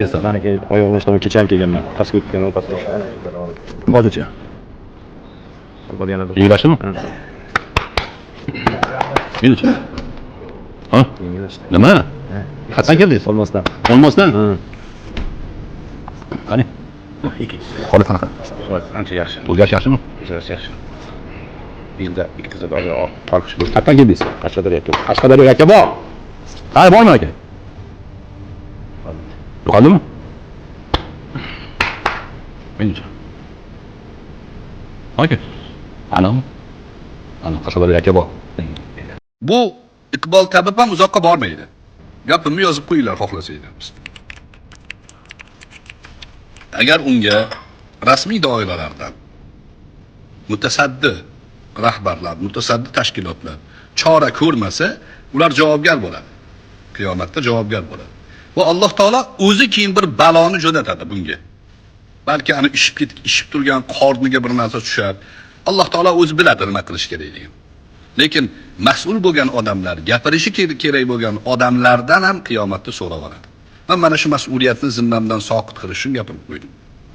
Maniki oyog'ini ishlamay kecha ham kelganman. Pastga o'tgan pastga. Hozircha. Yana bir. Yengillashdimi? Menimcha. Ha? Yengillashdi. Nima? Qatdan keldingiz? Olmasdan. Olmosdan? Qani? Holat qanaqa? Ancha yaxshi. O'zgarish yaxshimi? Yaxshi. Yilda ikkita zadoga parkish bo'ldi. Qatdan keldingiz? Qashqadaryoga. Qashqadaryo aka bor. Qani bormi aka? Yo'qoldimi? Menimcha. Aka. Ana Qashqadaryo aka bor. Bu Iqbol tabib ham uzoqqa bormaydi. Gapimni yozib qo'yinglar xohlasanglar. Agar unga rasmiy doiralardan mutasaddi rahbarlar, mutasaddi tashkilotlar chora ko'rmasa, ular javobgar bo'ladi. Qiyomatda javobgar bo'ladi. Va Alloh taolo o'zi keyin bir baloni jo'natadi bunga. Balki ana ishib turgan qorniga bir narsa tushadi. Alloh taolo o'zi biladi nima qilish kerakligini. Lekin mas'ul bo'lgan odamlar, gapirishi kerak bo'lgan odamlardan ham qiyomatda so'rab oladi. Men mana shu mas'uliyatni zimmamdan soqit qilish uchun gapirib qo'ydim.